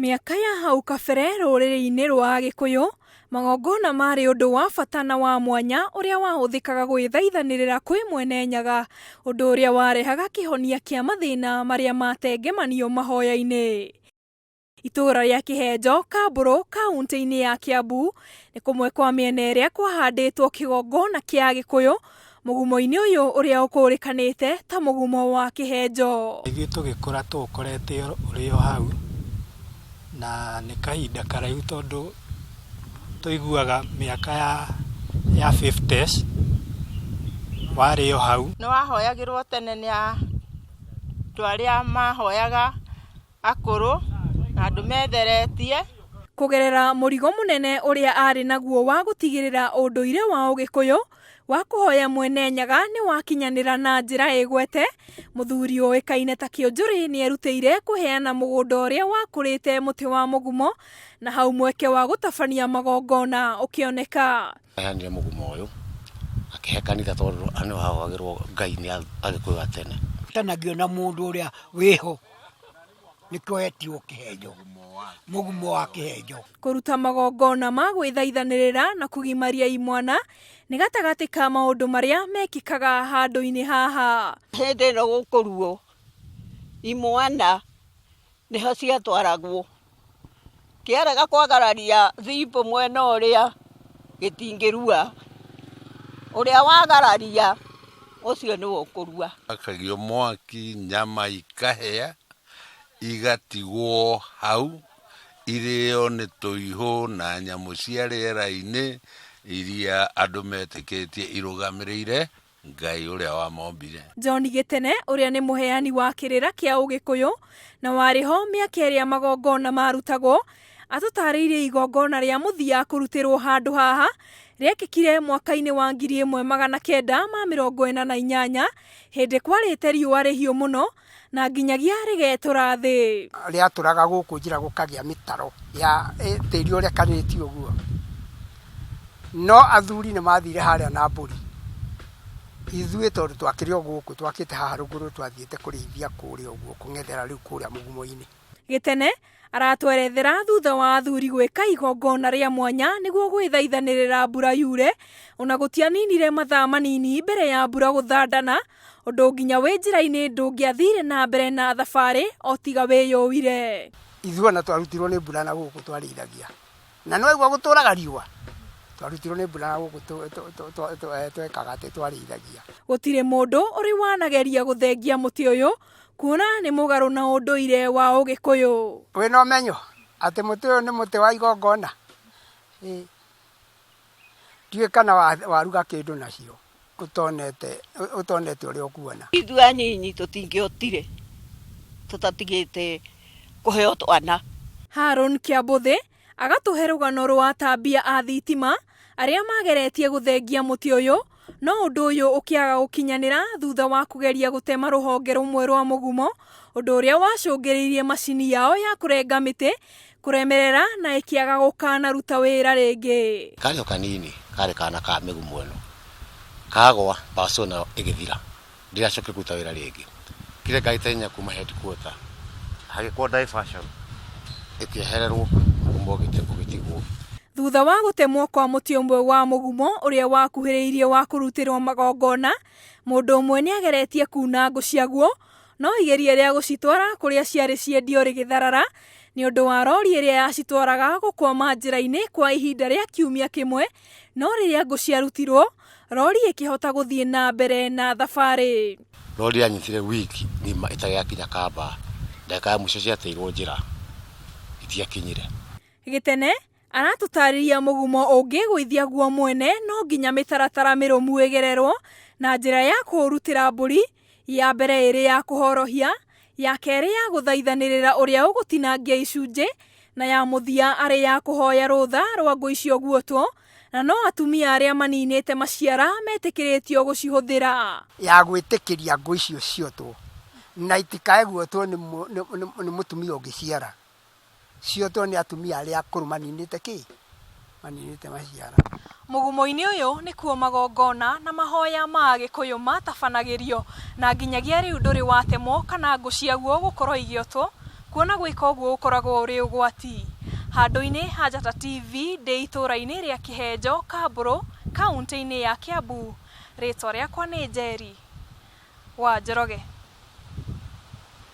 Mĩaka ya hau kabere rũrĩrĩ-inĩ rwa Gĩkũyũ, magongona marĩ ũndũ wa bata na wa mwanya ũrĩa wahũthĩkaga gwĩthaithanĩrĩra kwĩ Mwene Nyaga, ũndũ ũrĩa warehaga kĩhonia kĩa mathĩna marĩa matengemanio mahoya-inĩ. Itũũra rĩa Kĩhenjo, Kambũrũ, kauntĩ-inĩ ya Kiambu, nĩ kũmwe kwa mĩena ĩrĩa kwahandĩtwo kĩgongona kĩa Gĩkũyũ, mũgumo-inĩ ũyũ ũrĩa ũkũrĩkanĩte ta mũgumo wa Kĩhenjo. Ithuĩ tũgĩkũra tũũkorete ũrĩ o hau, na nĩ kahinda karaihu tondũ tũiguaga mĩaka ya 50s warĩ o hau. Nĩ wahoyagĩrwo tene nĩ andũ arĩa mahoyaga akũrũ na andũ metheretie. Kũgerera mũrigo mũnene ũrĩa arĩ naguo wa gũtigĩrĩra ũndũire wa Ũgĩkũyũ wa kũhoya Mwene Nyaga nĩ wakinyanĩra na njĩra ĩgwete, mũthuri ũĩkaine ta Kĩũnjũrĩ nĩ erutĩire kũheana mũgũnda ũrĩa wakũrĩte mũtĩ wa mũgumo, na hau mweke wa gũtabania magongona ũkĩoneka. Aheanire mũgumo ũyũ akĩhe kanitha tondũ nĩ wahoyagĩrwo Ngai nĩ Agĩkũyũ a tene. Tanagio na mũndũ ũrĩa wĩho nĩkĩo etio Kĩhenjo, mũgumo wa Kĩhenjo. Kũruta magongona ma gwĩthaithanĩrĩra na kũgimaria imwana nĩ gatagatĩ ka maũndũ marĩa mekĩkaga handũ-inĩ haha. Hĩndĩ ĩno gũkũruo imwana nĩho ciatwaragwo, kĩarega kwagararia thimbũ mwena ũrĩa gĩtingĩrua, ũrĩa wagararia ũcio nĩwe ũkũrua. Akagio mwaki, nyama ikahĩa, igatigwo hau, irĩo nĩ tũihũ na nyamũ cia rĩera-inĩ iria andũ metĩkĩtie irũgamĩrĩire Ngai ũrĩa wamombire. John Gĩtene ũrĩa nĩ mũheani wa kĩrĩra kĩa Ũgĩkũyũ na warĩ ho mĩaka ĩrĩa magongona marutagwo, atũtarĩirie igongona rĩa mũthia kũrutĩrwo handũ haha rĩekĩkire mwaka-inĩ wa 1948 hĩndĩ kwarĩte riũa rĩhiũ mũno na nginyagia rĩgetũra thĩ. Rĩatũraga gũkũ njĩra gũkagĩa mĩtaro ya tĩri ũrĩa kanĩtio ũguo, no athuri nĩ mathire harĩa na mbũri. Ithuĩ tondũ twakĩrĩ o gũkũ twakĩte haha rũgũrũ twathiĩte kũrĩithia kũrĩa ũguo kũng'ethera rĩu kũrĩa mũgumo-inĩ. Gĩtene aratwerethera thutha wa athuri gwĩka igongona rĩa mwanya nĩguo gwĩthaithanĩrĩra mbura yure, ona gũtianinire mathaa manini mbere ya mbura gũthandana, ũndũ nginya wĩ njĩra-inĩ ndũngĩathire na mbere na thabarĩ o tiga wĩyũire. Ithuĩ ona twarutirwo nĩ mbura na gũkũ twarĩithagia, na no igua gũtũraga riũa, twarutirwo nĩ mbura na gũkũ twekaga atĩ twarĩithagia. Gũtirĩ mũndũ ũrĩ wanageria gũthengia mũtĩ ũyũ, kuona nĩ mũgarũ na ũndũire wa Ũgĩkũyũ. Wĩna ũmenyo atĩ mũtĩ ũyũ nĩ mũtĩ wa igongona? Ndiũĩ kana waruga kĩndũ nacio ũtonete ũrĩa ũkuona. Ithuĩ anyinyi tũtingĩhotire tũtatigĩte kũheo twana. Harũni Kĩambũthĩ agatũhe rũgano rwa atambia a thitima arĩa mageretie gũthengia mũtĩ ũyũ, no ũndũ ũyũ ũkĩaga gũkinyanĩra thutha wa kũgeria gũtema rũhonge rũmwe rwa mũgumo, ũndũ ũrĩa wacũngĩrĩirie macini yao ya kũrenga mĩtĩ kũremerera na ĩkĩaga gũkanaruta wĩra rĩngĩ. Karĩ o kanini karĩ kana ka mĩgumo ĩno kagwa mbaco nayo ĩgĩthira, ndĩracokire kũruta wĩra rĩngĩ. Kire ngaitenya kuma headquarter hagĩkwo diversion ĩkĩehererwo mũgumo ũgĩtigwo. Thutha wa gũtemwo kwa mũtĩ ũmwe wa mũgumo ũrĩa wakuhĩrĩirie wa kũrutĩrwo magongona, mũndũ ũmwe nĩ ageretie kuna ngũ ciaguo, no igeria rĩa gũcitwara kũrĩa ciarĩ ciendio rĩgĩtharara nĩ ũndũ wa rori ĩrĩa yacitwaraga gũkwama njĩra-inĩ kwa ihinda rĩa kiumia kĩmwe, no rĩrĩa ngũ ciarutirwo rori ĩkĩhota gũthiĩ na mbere na thabarĩ. Rori yanyitire wiki ng'ima ĩtagĩakinya Kamba, ndagĩka ya mũico ciateirwo njĩra itiakinyire. Gĩtene aratũtarĩria mũgumo ũngĩgũithia guo mwene no nginya mĩtaratara mĩrũmu ĩgererwo, na njĩra ya kũũrutĩra mbũri, ya mbere ĩrĩ ya kũhorohia, ya kerĩ ya gũthaithanĩrĩra ũrĩa ũgũtinangia icunjĩ, na ya mũthia arĩ ya kũhoya rũtha rwa ngũ icio guotwo, na no atumia arĩa maninĩte maciara metĩkĩrĩtio gũcihũthĩra. Ya gwĩtĩkĩria ngũ icio ciotwo na itikae guotwo nĩ mũtumia ũngĩciara, ciotwo nĩ atumia arĩa akũrũ maninĩte maninĩte maciara. Mũgumo-inĩ ũyũ nĩkuo magongona na mahoya ma Gĩkũyũ matabanagĩrio, na nginyagia rĩu ndũrĩ watemwo kana ngũ ciaguo gũkorwo igĩotwo, kuona gwika uguo ukoragwo uri ugwati. Handu-ini ha Njata TV ndi itũra-ini ria Kihenjo, Kamburu, kaunti-ini ya Kiambu. Ritwa riakwa ni Njeri wa Njoroge.